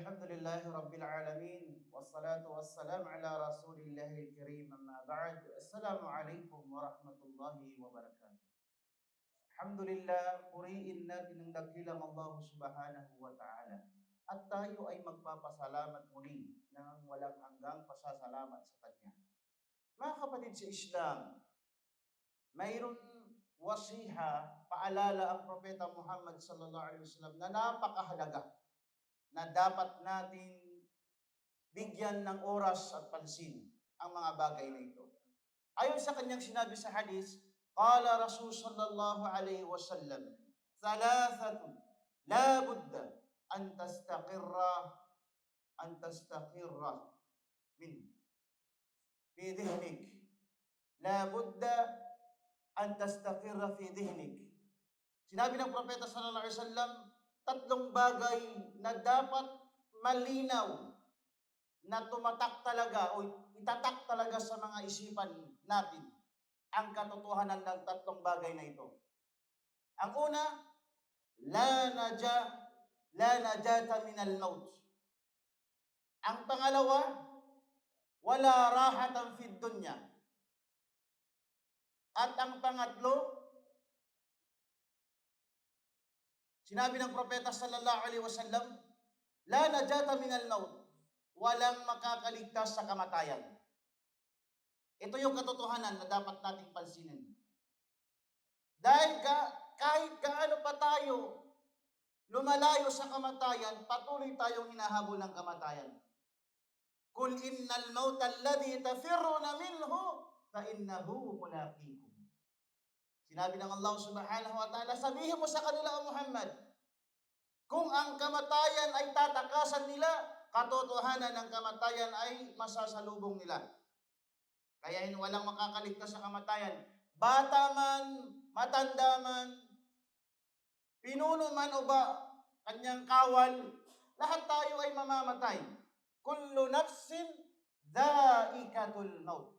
الحمد لله رب العالمين والصلاة والسلام على رسول الله الكريم أما بعد السلام عليكم ورحمة الله وبركاته. الحمد لله puriin natin ang dakilang Allah subhanahu wa ta'ala. At tayo ay magpapasalamat muli ng walang hanggang pasasalamat sa Kanya. Mga kapatid sa Islam, mayroon wasiha, paalala ang Propeta Muhammad sallallahu alaihi wasallam na napakahalaga na dapat natin bigyan ng oras at pansin ang mga bagay na ito. Ayon sa kanyang sinabi sa hadis, qala Rasul sallallahu alaihi wasallam, thalathatun la budda an tastaqirra min fi dhihnik. La budda an tastaqirra fi dhihnik. Sinabi ng Propeta sallallahu alaihi wasallam, tatlong bagay na dapat malinaw na tumatak talaga o itatak talaga sa mga isipan natin ang katotohanan ng tatlong bagay na ito. Ang una, la najata min al-maut. Ang pangalawa, wala rahatan fid dunya. At ang pangatlo, sinabi ng Propeta sallallahu alaihi wasallam, la najata min al-maut. Walang makakaligtas sa kamatayan. Ito yung katotohanan na dapat nating pansinin. Dahil kahit gaano pa tayo lumalayo sa kamatayan, patuloy tayong hinahabol ng kamatayan. Kul innal mauta alladhi tafirruna minhu fa innahu mulaqikum. Sinabi ng Allah subhanahu wa ta'ala, sabihin mo sa kanila, O Muhammad, kung ang kamatayan ay tatakasan nila, katotohanan ng kamatayan ay masasalubong nila. Kaya walang makakaligtas sa kamatayan. Bata man, matanda man, pinuno man o ba kanyang kawal, lahat tayo ay mamamatay. Kullu nafsin dhaikatul maut.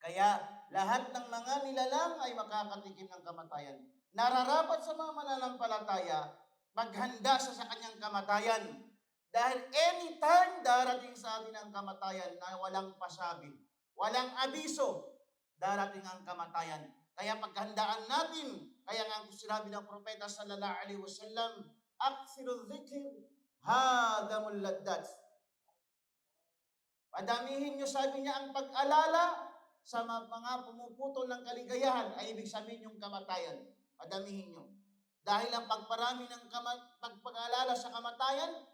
Kaya lahat ng mga nilalang ay makakatikim ng kamatayan. Nararapat sa mga mananampalataya, maghanda sa kanyang kamatayan. Dahil anytime darating sa atin ang kamatayan na walang pasabi, walang abiso, darating ang kamatayan. Kaya paghandaan natin, kaya nga sinabi ng Propeta sallallahu alaihi wasallam, aksiru dhikr, hadamul laddats. Padamihin nyo, sabi niya, ang pag-alala sa mga pumuputol ng kaligayahan ay ibig sabihin yung kamatayan. Padamihin nyo. Dahil ang pagparami ng pag-alala sa kamatayan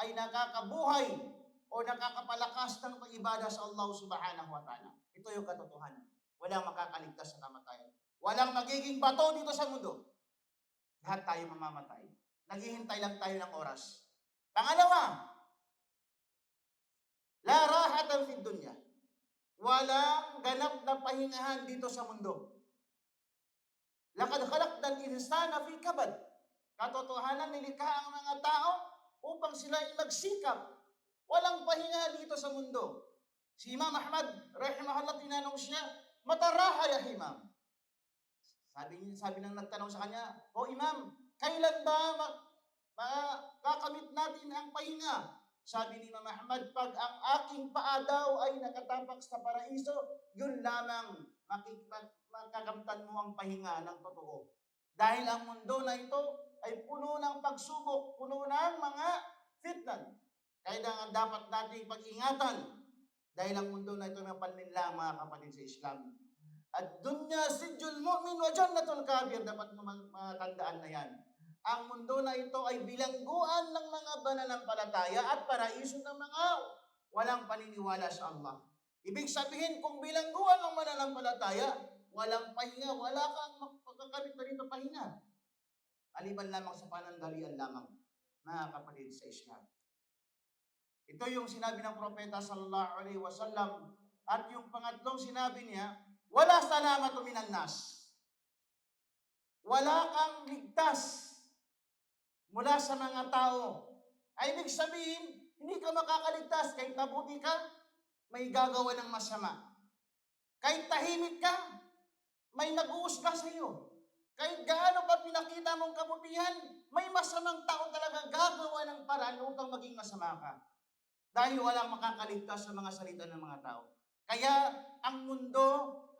ay nakakabuhay o nakakapalakas ng pag-ibada sa Allah subhanahu wa ta'ala. Ito yung katotohanan. Walang makakaligtas sa kamatayan. Walang magiging bato dito sa mundo. Lahat tayo mamamatay. Naghihintay lang tayo ng oras. Pangalawa, la rahatan fid dunya. Walang ganap na pahingahan dito sa mundo. Laqad khalaqnal insana fi kabad. Katotohanan, nilikha ang mga tao upang sila ay magsikap. Walang pahinga dito sa mundo. Si Imam Ahmad, rahimahullah, tinanong siya, mataraha ya Imam. Sabi nang nagtanong sa kanya, O Imam, kailan ba makakamit natin ang pahinga? Sabi ni Imam Ahmad, pag ang aking paa daw ay nakatapak sa paraiso, yun lamang makakamtan mo ang pahinga ng totoo. Dahil ang mundo na ito ay puno ng pagsubok, puno ng mga fitnan. Kaya nga dapat nating pag-ingatan dahil ang mundo na ito may panlinlang, mga kapatid sa Islam. At dunya sijjul mu'min wa jannatul kafir, dapat matandaan na yan. Ang mundo na ito ay bilangguan ng mga mananampalataya at paraiso ng mga walang paniniwala sa Allah. Ibig sabihin, kung bilangguan ng mananampalataya, walang pahinga, wala kang magkakamit na rito pahinga. Aliban lamang sa panandalian lamang, mga kapatid sa Islam. Ito yung sinabi ng Propeta sallallahu alaihi wasallam. At yung pangatlong sinabi niya, wala salamatu minan nas. Wala kang ligtas mula sa mga tao. Ay ibig sabihin, hindi ka makakaligtas. Kahit mabuti ka, may gagawa ng masama. Kahit tahimik ka, may nag-uusga sa iyo. Kahit gaano pa pinakita mong kabutihan, may masamang tao talaga gagawa ng paraan upang maging masama ka. Dahil walang makakaligtas sa mga salita ng mga tao. Kaya ang mundo,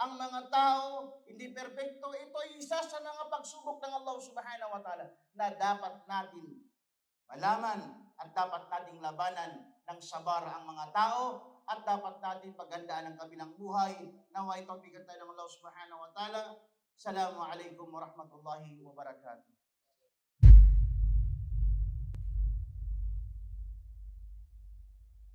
ang mga tao, hindi perpekto. Ito ay isa sa mga pagsubok ng Allah subhanahu wa ta'ala na dapat natin malaman at dapat nating labanan ng sabar ang mga tao at dapat natin paghandaan ang kabilang buhay. Naway tawfiq tayo ng Allah subhanahu wa ta'ala. Assalamualaikum warahmatullahi wabarakatuh.